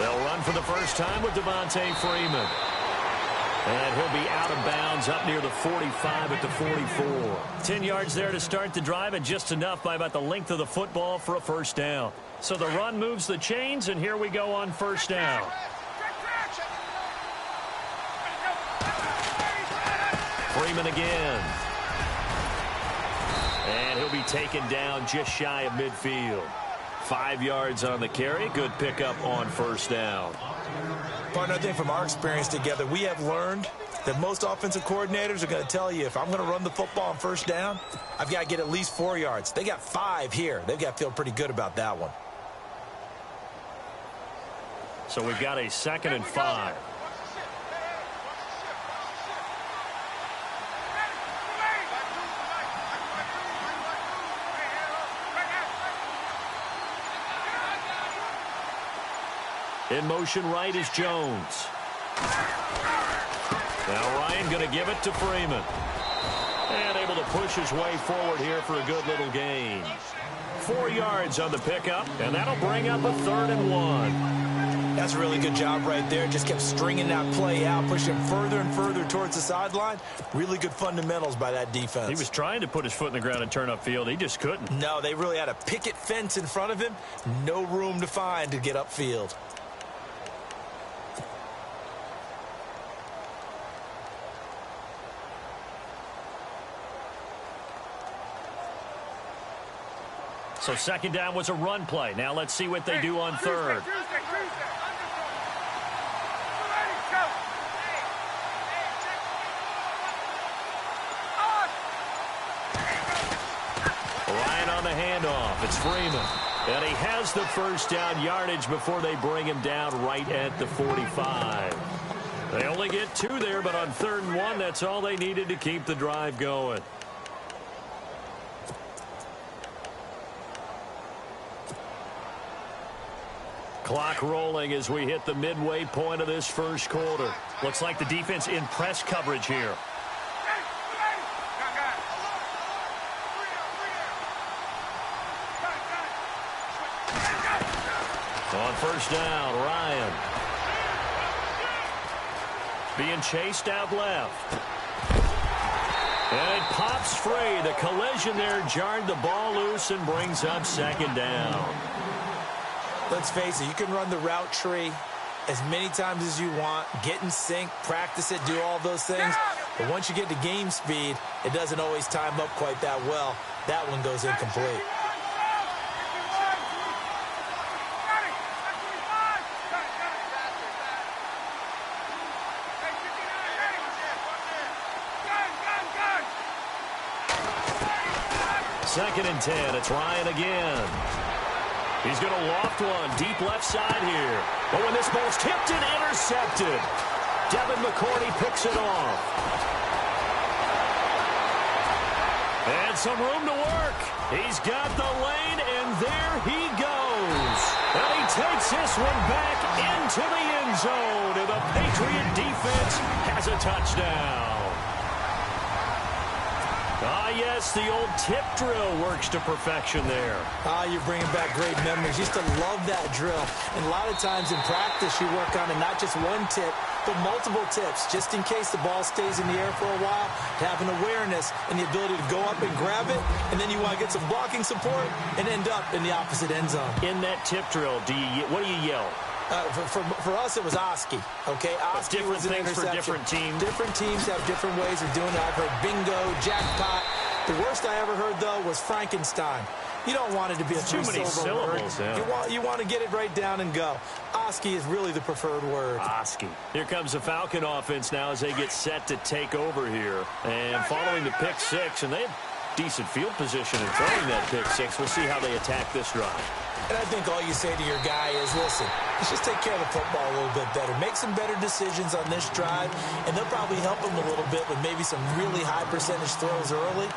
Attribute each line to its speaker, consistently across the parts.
Speaker 1: They'll run for the first time with Devontae Freeman. And he'll be out of bounds up near the 45 at the 44. 10 yards there to start the drive, and just enough by about the length of the football for a first down. So the run moves the chains, and here we go on first down. Freeman again. And he'll be taken down just shy of midfield. 5 yards on the carry. Good pickup on first down.
Speaker 2: Partner, I think from our experience together, we have learned that most offensive coordinators are going to tell you, if I'm going to run the football on first down, I've got to get at least 4 yards. They got 5 here. They've got to feel pretty good about that one.
Speaker 1: So we've got a 2nd and 5. In motion right is Jones. Now Ryan going to give it to Freeman. And able to push his way forward here for a good little gain. 4 yards on the pickup, and that'll bring up a 3rd and 1.
Speaker 2: That's a really good job right there. Just kept stringing that play out, pushing further and further towards the sideline. Really good fundamentals by that defense.
Speaker 1: He was trying to put his foot in the ground and turn upfield. He just couldn't.
Speaker 2: No, they really had a picket fence in front of him. No room to find to get upfield.
Speaker 1: So 2nd down was a run play. Now let's see what they do on 3rd. Ryan on the handoff. It's Freeman. And he has the first down yardage before they bring him down right at the 45. They only get 2 there, but on 3rd and 1, that's all they needed to keep the drive going. Clock rolling as we hit the midway point of this first quarter. Looks like the defense in press coverage here. On first down, Ryan. Being chased out left. And it pops free. The collision there jarred the ball loose and brings up 2nd down.
Speaker 2: Let's face it, you can run the route tree as many times as you want, get in sync, practice it, do all those things. But once you get to game speed, it doesn't always time up quite that well. That one goes incomplete.
Speaker 1: Second and 10, it's Ryan again. He's going to loft one deep left side here. But when this ball's tipped and intercepted, Devin McCourty picks it off. And some room to work. He's got the lane, and there he goes. And he takes this one back into the end zone. And the Patriot defense has a touchdown. Ah, yes, the old tip drill works to perfection there.
Speaker 2: Ah, you're bringing back great memories. Used to love that drill. And a lot of times in practice, you work on it, not just one tip, but multiple tips, just in case the ball stays in the air for a while, to have an awareness and the ability to go up and grab it, and then you want to get some blocking support and end up in the opposite end zone.
Speaker 1: In that tip drill, what do you yell?
Speaker 2: For us, it was Oski. Okay, Oski was an interception.
Speaker 1: For different teams.
Speaker 2: Different teams have different ways of doing it. I've heard bingo, jackpot. The worst I ever heard, though, was Frankenstein. You don't want it to be a three-syllable word. Yeah. You want to get it right down and go. Oski is really the preferred word.
Speaker 1: Oski. Here comes the Falcon offense now as they get set to take over here. And following the pick six, and they have decent field position in throwing that pick six. We'll see how they attack this drive.
Speaker 2: And I think all you say to your guy is, listen, let's just take care of the football a little bit better. Make some better decisions on this drive, and they'll probably help him a little bit with maybe some really high percentage throws early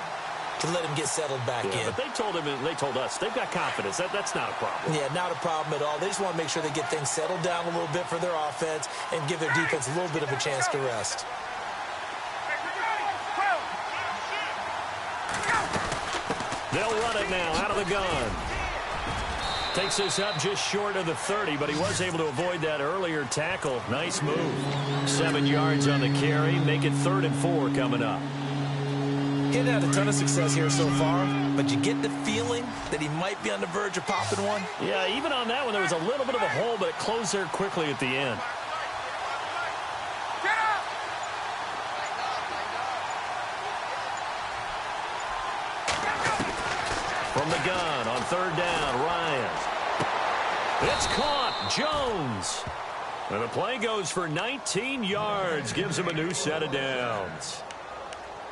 Speaker 2: to let him get settled back in.
Speaker 1: But they told him, and they told us, they've got confidence. That's not a problem.
Speaker 2: Yeah, not a problem at all. They just want to make sure they get things settled down a little bit for their offense and give their defense a little bit of a chance to rest.
Speaker 1: They'll run it now out of the gun. Takes this up just short of the 30, but he was able to avoid that earlier tackle. Nice move. 7 yards on the carry. Make it 3rd and 4 coming up.
Speaker 2: He's had a ton of success here so far, but you get the feeling that he might be on the verge of popping one.
Speaker 1: Yeah, even on that one, there was a little bit of a hole, but it closed there quickly at the end. From the gun on 3rd down, Ryan. It's caught. Jones. And the play goes for 19 yards. Gives him a new set of downs.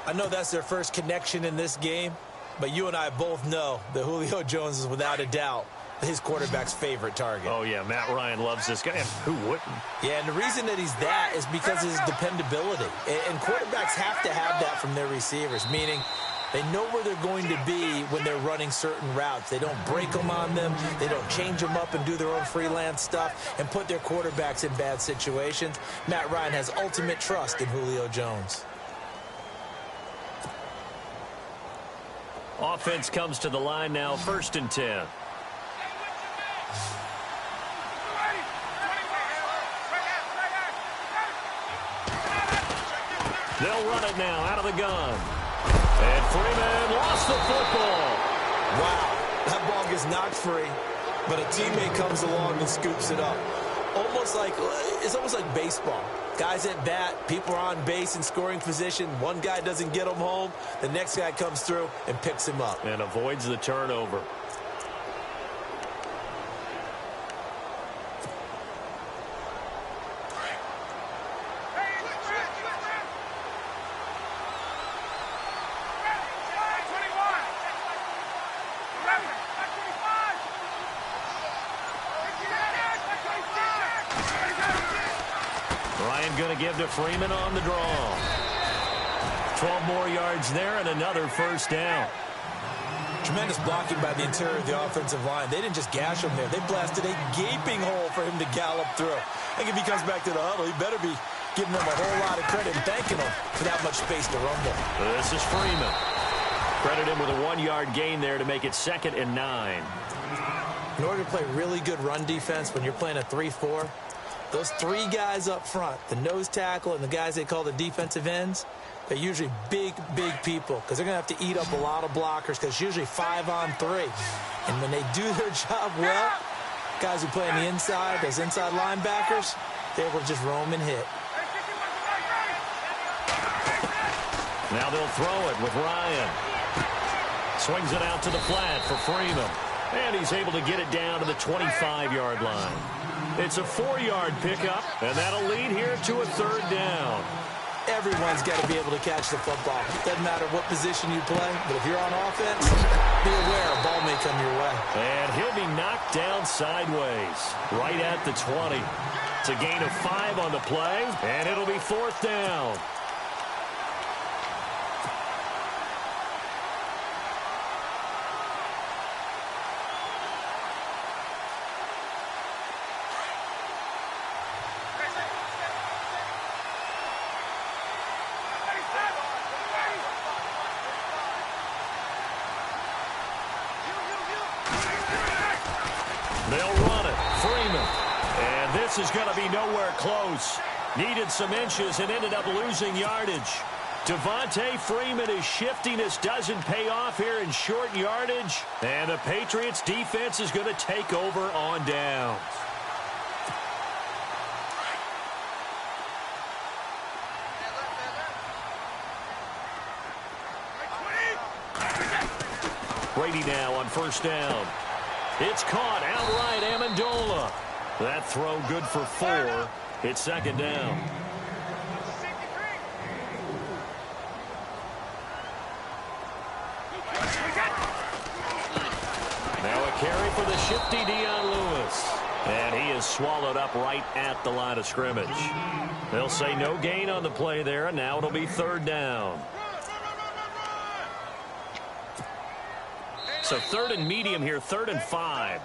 Speaker 2: I know that's their first connection in this game, but you and I both know that Julio Jones is without a doubt his quarterback's favorite target.
Speaker 1: Oh, yeah, Matt Ryan loves this guy. And who wouldn't?
Speaker 2: Yeah, and the reason that he's that is because of his dependability. And quarterbacks have to have that from their receivers, meaning they know where they're going to be when they're running certain routes. They don't break them on them. They don't change them up and do their own freelance stuff and put their quarterbacks in bad situations. Matt Ryan has ultimate trust in Julio Jones.
Speaker 1: Offense comes to the line now, 1st and 10. They'll run it now out of the gun. And Freeman lost the football.
Speaker 2: Wow, that ball gets knocked free, but a teammate comes along and scoops it up. It's almost like baseball. Guys at bat, people are on base in scoring position. One guy doesn't get him home. The next guy comes through and picks him up.
Speaker 1: And avoids the turnover. Going to give to Freeman on the draw. 12 more yards there and another 1st down.
Speaker 2: Tremendous blocking by the interior of the offensive line. They didn't just gash him there. They blasted a gaping hole for him to gallop through. I think if he comes back to the huddle, he better be giving them a whole lot of credit and thanking them for that much space to rumble.
Speaker 1: This is Freeman. Credit him with a 1-yard gain there to make it 2nd and 9.
Speaker 2: In order to play really good run defense when you're playing a 3-4, those 3 guys up front, the nose tackle and the guys they call the defensive ends, they're usually big, big people because they're going to have to eat up a lot of blockers because it's usually 5 on 3. And when they do their job well, guys who play on the inside, those inside linebackers, they're able to just roam and hit.
Speaker 1: Now they'll throw it with Ryan. Swings it out to the flat for Freeman. And he's able to get it down to the 25-yard line. It's a 4-yard pickup, and that'll lead here to a 3rd down.
Speaker 2: Everyone's got to be able to catch the football. Doesn't matter what position you play, but if you're on offense, be aware a ball may come your way.
Speaker 1: And he'll be knocked down sideways, right at the 20. It's a gain of 5 on the play, and it'll be 4th down. They'll run it. Freeman. And this is going to be nowhere close. Needed some inches and ended up losing yardage. Devontae Freeman is shifting. This doesn't pay off here in short yardage. And the Patriots defense is going to take over on downs. Brady now on 1st down. It's caught outright, Amendola. That throw good for 4. It's 2nd down. Now a carry for the shifty Dion Lewis. And he is swallowed up right at the line of scrimmage. They'll say no gain on the play there, and now it'll be 3rd down. So 3rd and medium here, 3rd and 5.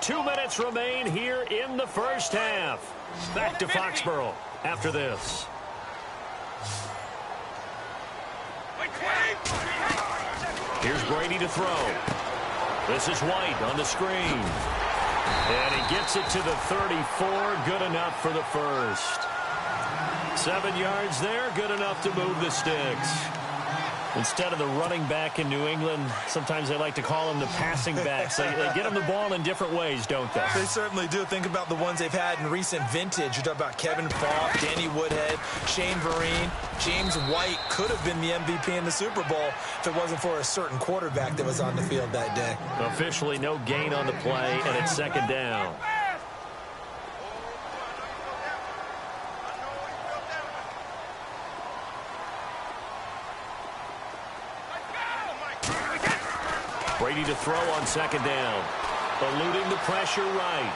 Speaker 1: 2 minutes remain here in the 1st half. Back to Foxborough after this. Here's Brady to throw. This is White on the screen. And he gets it to the 34. Good enough for the first. 7 yards there. Good enough to move the sticks. Instead of the running back in New England, sometimes they like to call them the passing backs. They get them the ball in different ways, don't they?
Speaker 2: They certainly do. Think about the ones they've had in recent vintage. You talk about Kevin Falk, Danny Woodhead, Shane Vereen. James White could have been the MVP in the Super Bowl if it wasn't for a certain quarterback that was on the field that day.
Speaker 1: Officially no gain on the play, and it's second down. Brady to throw on second down. Eluding the pressure right.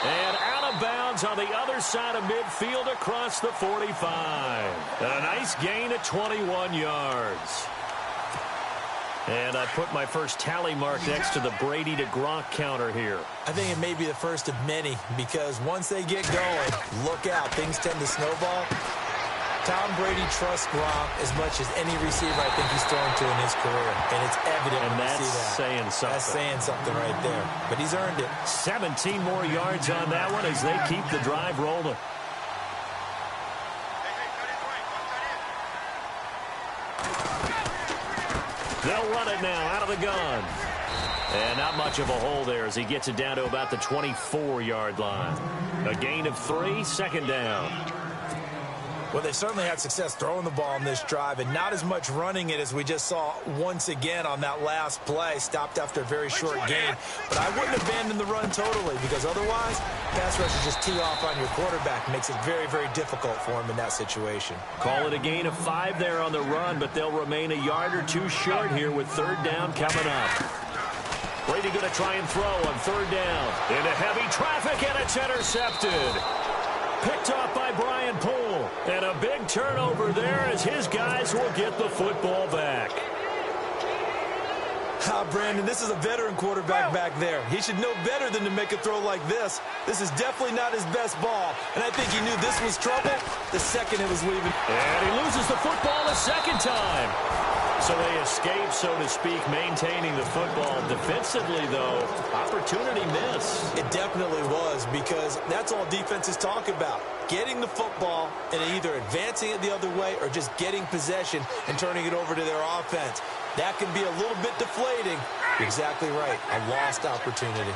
Speaker 1: And out of bounds on the other side of midfield across the 45. A nice gain of 21 yards. And I put my first tally mark next to the Brady to Gronk counter here.
Speaker 2: I think it may be the first of many because once they get going, look out. Things tend to snowball. Tom Brady trusts Gronk as much as any receiver I think he's thrown to in his career. And it's evident when you see that.
Speaker 1: And that's saying something.
Speaker 2: That's saying something right there. But he's earned it.
Speaker 1: 17 more yards on that one as they keep the drive rolling. They'll run it now out of the gun. And not much of a hole there as he gets it down to about the 24-yard line. A gain of 3, second down.
Speaker 2: Well, they certainly had success throwing the ball in this drive and not as much running it as we just saw once again on that last play. Stopped after a very short gain. But I wouldn't abandon the run totally because otherwise, pass rushers just tee off on your quarterback. Makes it very, very difficult for him in that situation.
Speaker 1: Call it a gain of 5 there on the run, but they'll remain a yard or two short here with third down coming up. Brady going to try and throw on third down. Into heavy traffic, and it's intercepted. Picked off by Brian Poole. And a big turnover there as his guys will get the football back.
Speaker 2: Brandon, this is a veteran quarterback back there. He should know better than to make a throw like this. This is definitely not his best ball. And I think he knew this was trouble the second it was leaving.
Speaker 1: And he loses the football a second time. So they escape, so to speak, maintaining the football. Defensively, though, opportunity miss.
Speaker 2: It definitely was because that's all defenses talk about. Getting the football and either advancing it the other way or just getting possession and turning it over to their offense. That can be a little bit deflating. You're exactly right. A lost opportunity.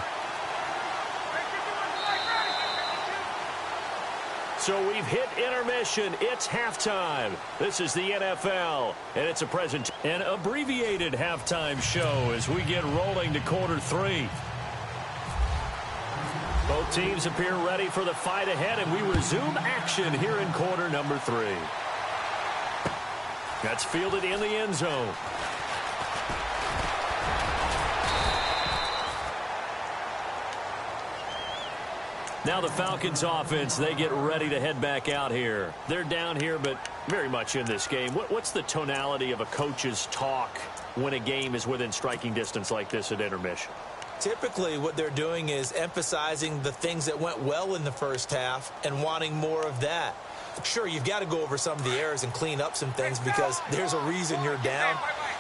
Speaker 1: So we've hit intermission. It's halftime. This is the NFL, and it's an abbreviated halftime show as we get rolling to quarter 3. Both teams appear ready for the fight ahead, and we resume action here in quarter number 3. That's fielded in the end zone. Now the Falcons offense, they get ready to head back out here. They're down here, but very much in this game. What's the tonality of a coach's talk when a game is within striking distance like this at intermission?
Speaker 2: Typically, what they're doing is emphasizing the things that went well in the first half and wanting more of that. Sure, you've got to go over some of the errors and clean up some things because there's a reason you're down.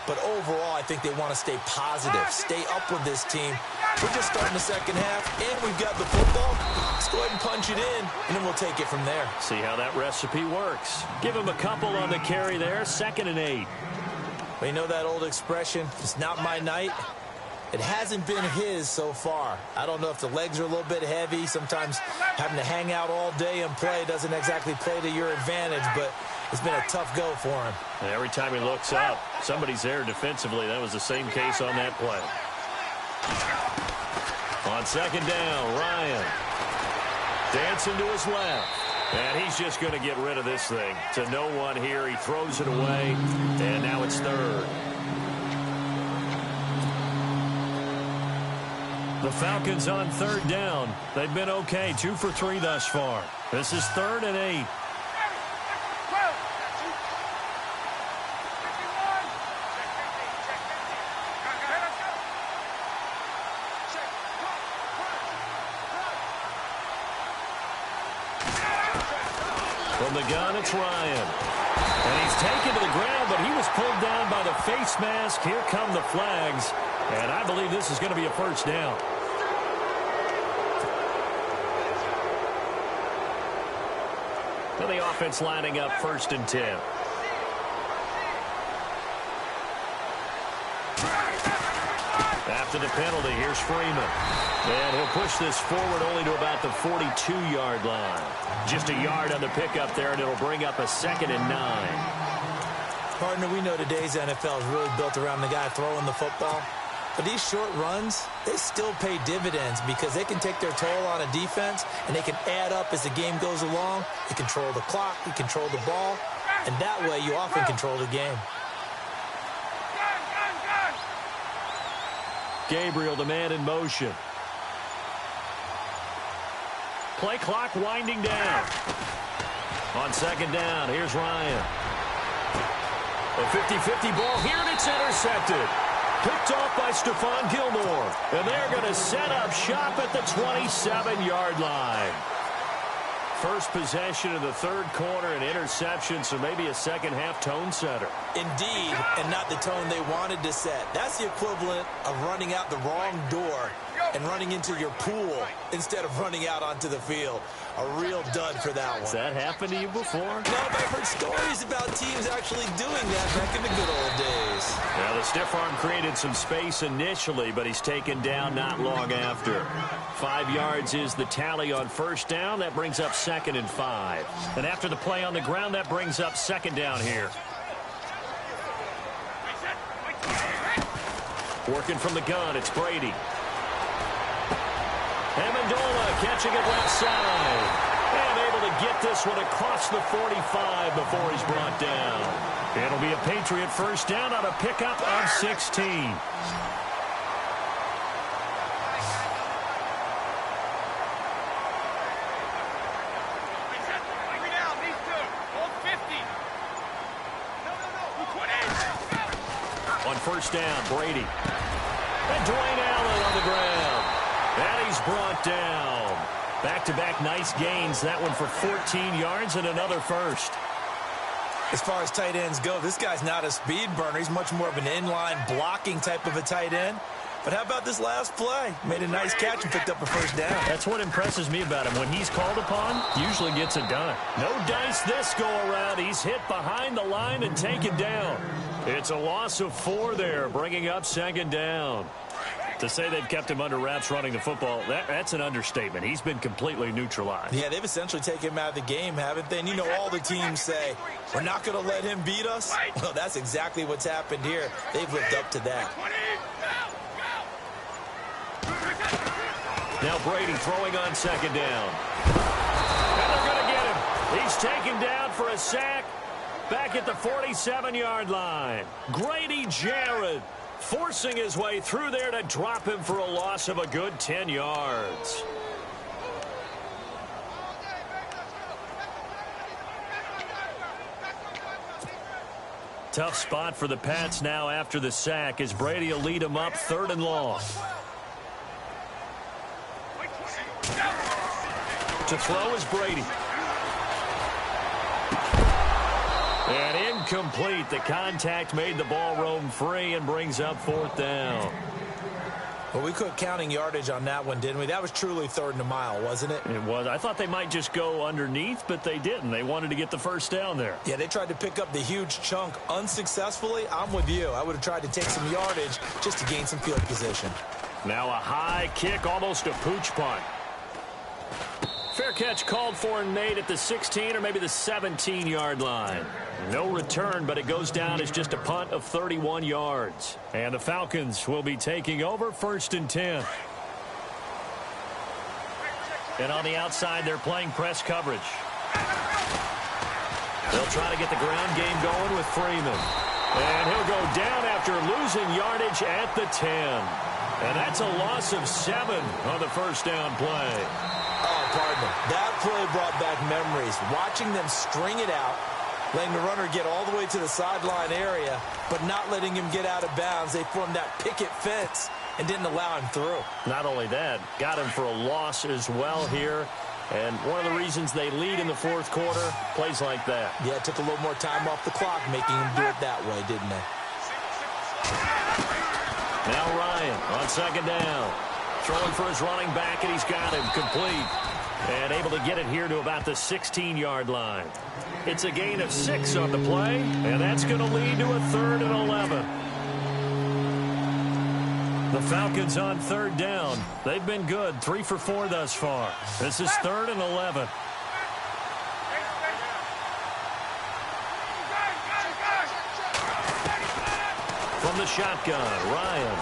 Speaker 2: But overall, I think they want to stay positive, stay up with this team. We're just starting the second half, and we've got the football. Let's go ahead and punch it in, and then we'll take it from there.
Speaker 1: See how that recipe works. Give him a couple on the carry there, 2nd and 8.
Speaker 2: Well, you know that old expression, it's not my night. It hasn't been his so far. I don't know if the legs are a little bit heavy. Sometimes having to hang out all day and play doesn't exactly play to your advantage, but it's been a tough go for him.
Speaker 1: And every time he looks up, somebody's there defensively. That was the same case on that play. On second down, Ryan dancing to his left. And he's just going to get rid of this thing. To no one here. He throws it away, and now it's third. The Falcons on third down. They've been okay, 2 for 3 thus far. This is 3rd and 8. From the gun, it's Ryan. And he's taken to the ground, but he was pulled down by the face mask. Here come the flags. And I believe this is going to be a first down. So the offense lining up 1st and 10. After the penalty, here's Freeman. And he'll push this forward only to about the 42-yard line. Just a yard on the pickup there, and it'll bring up a 2nd and 9.
Speaker 2: Partner, we know today's NFL is really built around the guy throwing the football. But these short runs, they still pay dividends because they can take their toll on a defense, and they can add up as the game goes along. You control the clock, you control the ball, and that way you often control the game.
Speaker 1: Gabriel, the man in motion. Play clock winding down. On 2nd down, here's Ryan. A 50-50 ball here, and it's intercepted. Picked off by Stephon Gilmore. And they're going to set up shop at the 27-yard line. First possession of the 3rd quarter, an interception, so maybe a second-half tone setter.
Speaker 2: Indeed, and not the tone they wanted to set. That's the equivalent of running out the wrong door and running into your pool instead of running out onto the field. A real dud for that one.
Speaker 1: Has that happened to you before?
Speaker 2: No, but I've heard stories about teams actually doing that back in the good old days.
Speaker 1: Now, the stiff arm created some space initially, but he's taken down not long after. 5 yards is the tally on 1st down. That brings up 2nd and 5. And after the play on the ground, that brings up 2nd down here. Working from the gun, it's Brady. Amendola catching it left side. And able to get this one across the 45 before he's brought down. It'll be a Patriot 1st down on a pickup of 16. On 1st down, Brady. And Dwayne Allen on the ground. And he's brought down. Back-to-back nice gains. That one for 14 yards and another first.
Speaker 2: As far as tight ends go, this guy's not a speed burner. He's much more of an inline blocking type of a tight end. But how about this last play? Made a nice catch and picked up a 1st down.
Speaker 1: That's what impresses me about him. When he's called upon, usually gets it done. No dice this go-around. He's hit behind the line and taken down. It's a loss of 4 there, bringing up 2nd down. To say they've kept him under wraps running the football, that's an understatement. He's been completely neutralized.
Speaker 2: Yeah, they've essentially taken him out of the game, haven't they? And you know all the teams say, we're not going to let him beat us. Well, that's exactly what's happened here. They've lived up to that.
Speaker 1: Now Brady throwing on 2nd down. And they're going to get him. He's taken down for a sack back at the 47-yard line. Grady Jarrett forcing his way through there to drop him for a loss of a good 10 yards. Tough spot for the Pats now after the sack as Brady will lead them up 3rd and long. To throw is Brady. And incomplete. The contact made the ball roam free and brings up 4th down.
Speaker 2: Well, we quit counting yardage on that one, didn't we? That was truly 3rd and a mile, wasn't it?
Speaker 1: It was. I thought they might just go underneath, but they didn't. They wanted to get the 1st down there.
Speaker 2: Yeah, they tried to pick up the huge chunk unsuccessfully. I'm with you. I would have tried to take some yardage just to gain some field position.
Speaker 1: Now a high kick, almost a pooch punt. Fair catch called for and made at the 16 or maybe the 17-yard line. No return, but it goes down as just a punt of 31 yards. And the Falcons will be taking over 1st and 10. And on the outside, they're playing press coverage. They'll try to get the ground game going with Freeman. And he'll go down after losing yardage at the 10. And that's a loss of 7 on the 1st down play.
Speaker 2: Oh, partner, that play brought back memories. Watching them string it out, letting the runner get all the way to the sideline area, but not letting him get out of bounds. They formed that picket fence and didn't allow him through.
Speaker 1: Not only that, got him for a loss as well here. And one of the reasons they lead in the fourth quarter, plays like that.
Speaker 2: Yeah, it took a little more time off the clock, making them do it that way, didn't they?
Speaker 1: Now Ryan on second down. Throwing for his running back, and he's got him complete. And able to get it here to about the 16-yard line. It's a gain of 6 on the play, and that's going to lead to a 3rd and 11. The Falcons on third down. They've been good, 3 for 4 thus far. This is 3rd and 11. From the shotgun, Ryan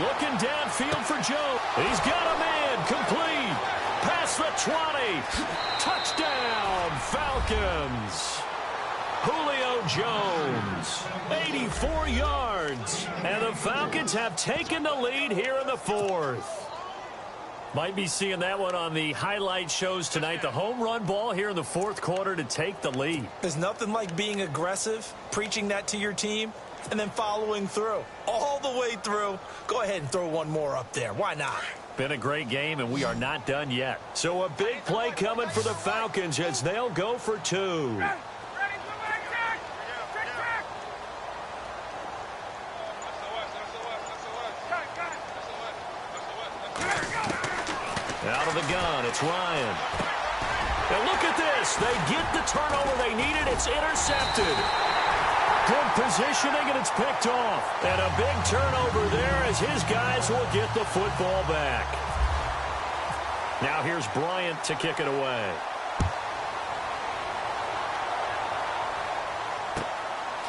Speaker 1: looking downfield for Joe. He's got a man, complete. Past the 20. Touchdown, Falcons. Julio Jones, 84 yards. And the Falcons have taken the lead here in the fourth. Might be seeing that one on the highlight shows tonight. The home run ball here in the fourth quarter to take the lead.
Speaker 2: There's nothing like being aggressive, preaching that to your team, and then following through. All the way through. Go ahead and throw one more up there. Why not?
Speaker 1: Been a great game, and we are not done yet. So a big play coming for the Falcons as they'll go for 2. Out of the gun, it's Ryan. And look at this. They get the turnover they needed. It's intercepted. Good positioning, and it's picked off. And a big turnover there as his guys will get the football back. Now here's Bryant to kick it away.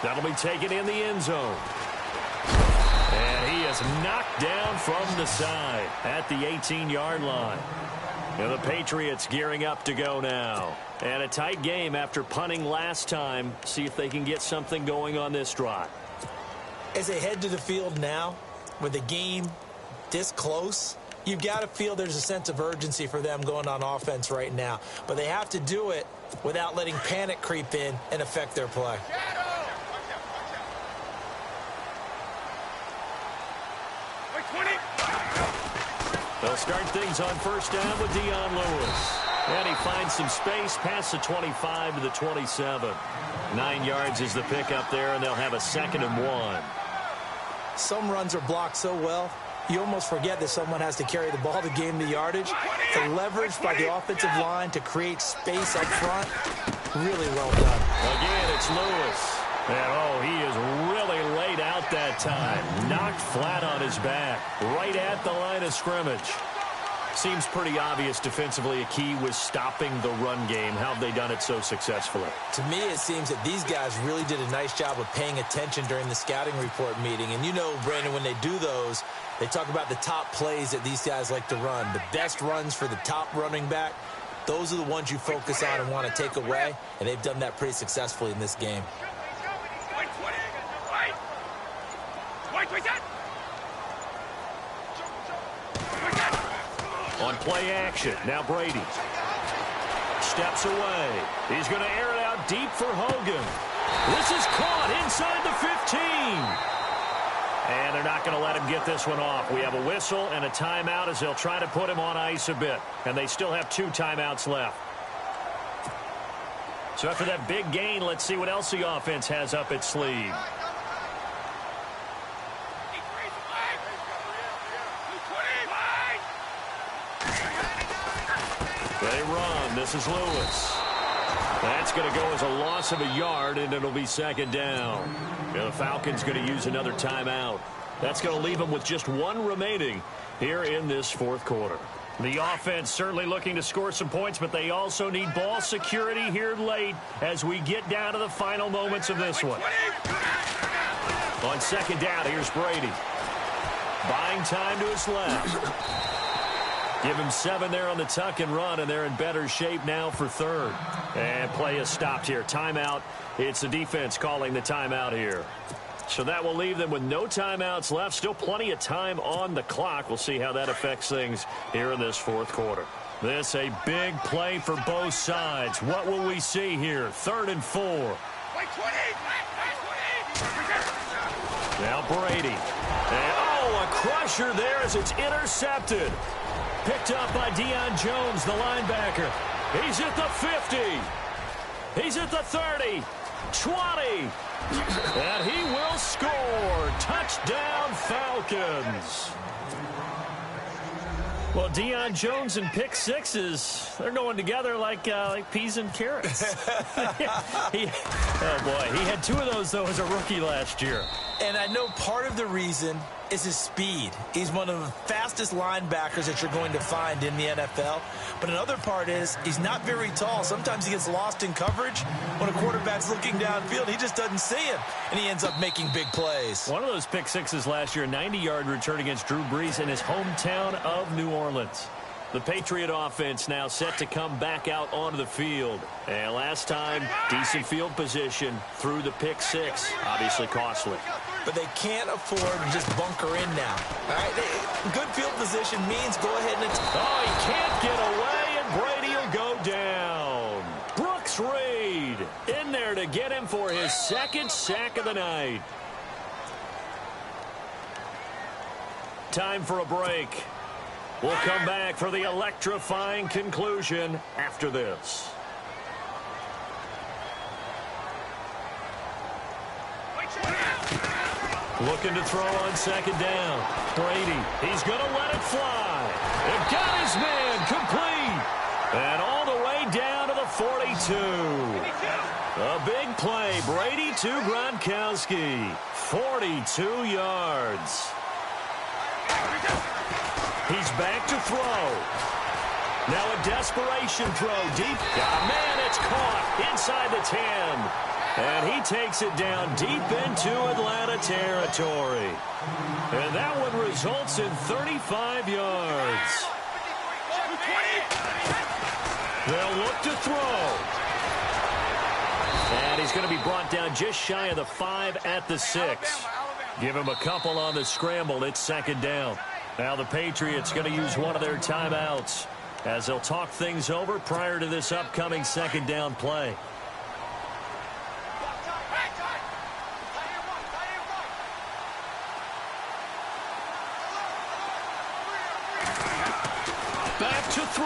Speaker 1: That'll be taken in the end zone. And he is knocked down from the side at the 18-yard line. And the Patriots gearing up to go now. And a tight game after punting last time. See if they can get something going on this drive.
Speaker 2: As they head to the field now, with the game this close, you've got to feel there's a sense of urgency for them going on offense right now. But they have to do it without letting panic creep in and affect their play.
Speaker 1: They'll start things on first down with Dion Lewis. And he finds some space past the 25 to the 27. 9 yards is the pickup there, and they'll have a 2nd and 1.
Speaker 2: Some runs are blocked so well, you almost forget that someone has to carry the ball to gain the yardage. The leverage by the offensive line to create space up front, really well done.
Speaker 1: Again, it's Lewis. And, oh, he is really laid out that time. Knocked flat on his back, right at the line of scrimmage. Seems pretty obvious defensively a key was stopping the run game. How have they done it so successfully?
Speaker 2: To me, it seems that these guys really did a nice job of paying attention during the scouting report meeting. And you know, Brandon, when they do those, they talk about the top plays that these guys like to run. The best runs for the top running back, those are the ones you focus on and want to take away. And they've done that pretty successfully in this game.
Speaker 1: On play action, now Brady. Steps away. He's going to air it out deep for Hogan. This is caught inside the 15. And they're not going to let him get this one off. We have a whistle and a timeout as they'll try to put him on ice a bit. And they still have 2 timeouts left. So after that big gain, let's see what else the offense has up its sleeve. They run. This is Lewis. That's going to go as a loss of a yard, and it'll be 2nd down. And the Falcons going to use another timeout. That's going to leave them with just 1 remaining here in this fourth quarter. The offense certainly looking to score some points, but they also need ball security here late as we get down to the final moments of this one. On 2nd down, here's Brady. Buying time to his left. Give him 7 there on the tuck and run, and they're in better shape now for 3rd. And play is stopped here. Timeout. It's the defense calling the timeout here. So that will leave them with no timeouts left. Still plenty of time on the clock. We'll see how that affects things here in this fourth quarter. This a big play for both sides. What will we see here? 3rd and 4. Now Brady. And, oh, a crusher there as it's intercepted. picked up by Deion Jones, the linebacker. He's at the 50. He's at the 30. 20. And he will score. Touchdown, Falcons. Well, Deion Jones and pick sixes, they're going together like peas and carrots. Oh, boy. He had 2 of those, though, as a rookie last year.
Speaker 2: And I know part of the reason is his speed. He's one of the fastest linebackers that you're going to find in the NFL. But another part is he's not very tall. Sometimes he gets lost in coverage. When a quarterback's looking downfield, he just doesn't see him, and he ends up making big plays.
Speaker 1: One of those pick sixes last year, 90-yard return against Drew Brees in his hometown of New Orleans. The Patriot offense now set to come back out onto the field. And last time, decent field position through the pick six. Obviously costly.
Speaker 2: But they can't afford to just bunker in now. All right, good field position means go ahead and...
Speaker 1: Oh, he can't get away, and Brady will go down. Brooks Reed in there to get him for his 2nd sack of the night. Time for a break. We'll come back for the electrifying conclusion after this. Looking to throw on 2nd down. Brady, he's going to let it fly. And got his man complete. And all the way down to the 42. A big play. Brady to Gronkowski. 42 yards. He's back to throw. Now a desperation throw deep. Man, it's caught inside the 10. And he takes it down deep into Atlanta territory. And that one results in 35 yards. They'll look to throw. And he's going to be brought down just shy of the 5 at the 6. Give him a couple on the scramble. It's 2nd down. Now the Patriots going to use one of their timeouts as they'll talk things over prior to this upcoming 2nd down play. Back to throw.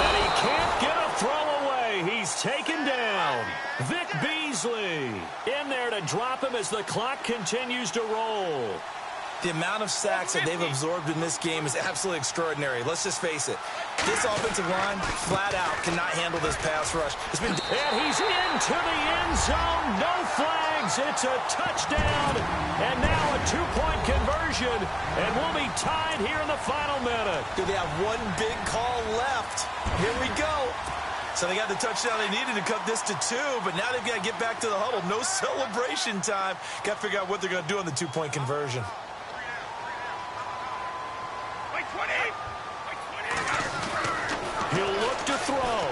Speaker 1: And he can't get a throw away. He's taken down. Vic Beasley in there to drop him as the clock continues to roll.
Speaker 2: The amount of sacks that they've absorbed in this game is absolutely extraordinary. Let's just face it. This offensive line, flat out, cannot handle this pass rush.
Speaker 1: And he's into the end zone. No flags. It's a touchdown. And now a 2-point conversion. And we'll be tied here in the final minute.
Speaker 2: Do they have one big call left? Here we go. So they got the touchdown they needed to cut this to 2, but now they've got to get back to the huddle. No celebration time. Got to figure out what they're going to do on the 2-point conversion.
Speaker 1: He'll look to throw.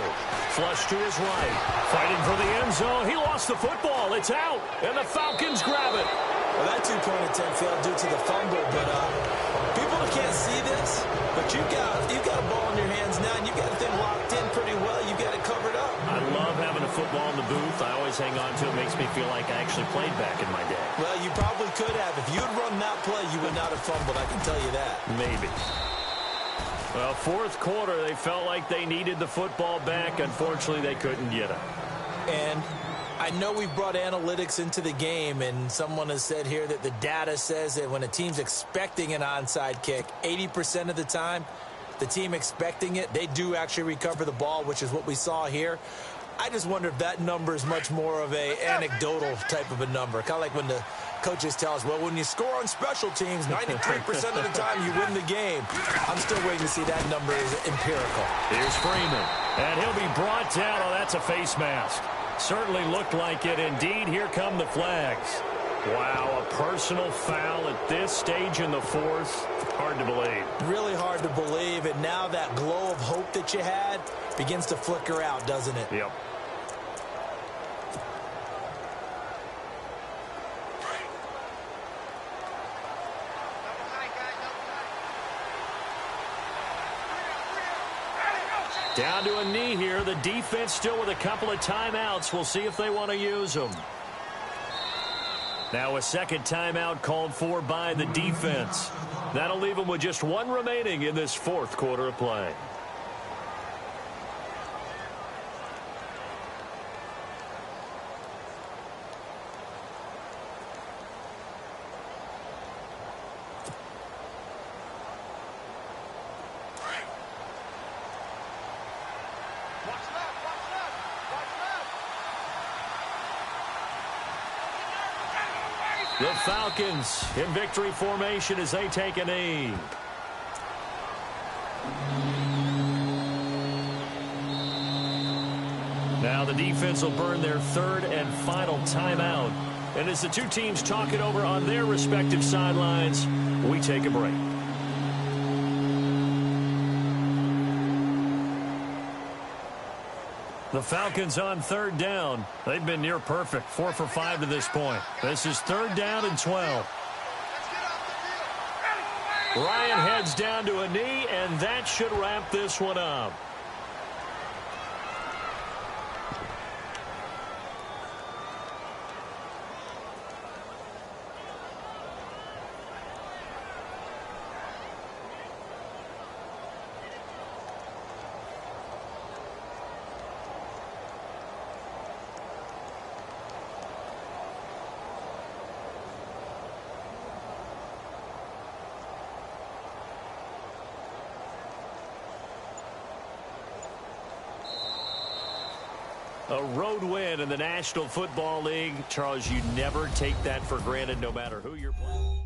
Speaker 1: Flush to his right. Fighting for the end zone. He lost the football. It's out. And the Falcons grab it.
Speaker 2: Well, that 2-point attempt failed due to the fumble, but people can't see this, but you've got a ball in your hands now, and you've got the thing locked in pretty well. You've got it covered up.
Speaker 1: I love having a football in the booth. I always hang on to it. It makes me feel like I actually played back in my day.
Speaker 2: Well, you probably could have. If you had run that play, you would not have fumbled. I can tell you that.
Speaker 1: Maybe. Well, 4th quarter, they felt like they needed the football back. Unfortunately, they couldn't get it.
Speaker 2: And I know we've brought analytics into the game, and someone has said here that the data says that when a team's expecting an onside kick, 80% of the time, the team expecting it, they do actually recover the ball, which is what we saw here. I just wonder if that number is much more of a anecdotal type of a number. Kind of like when the coaches tell us, well, when you score on special teams, 93% of the time you win the game. I'm still waiting to see that number is empirical.
Speaker 1: Here's Freeman, and he'll be brought down. Oh, that's a face mask. Certainly looked like it. Indeed, here come the flags. Wow, a personal foul at this stage in the 4th. Hard to believe.
Speaker 2: Really hard to believe, and now that glow of hope that you had begins to flicker out, doesn't it?
Speaker 1: Yep. Down to a knee here. The defense still with a couple of timeouts. We'll see if they want to use them. Now a 2nd timeout called for by the defense. That'll leave them with just one remaining in this fourth quarter of play. The Falcons in victory formation as they take a knee. Now the defense will burn their third and final timeout. And as the two teams talk it over on their respective sidelines, we take a break. The Falcons on third down. They've been near perfect, 4 for 5 to this point. This is third down and 12. Ryan heads down to a knee, and that should wrap this one up. A road win in the National Football League. Charles, you never take that for granted no matter who you're playing.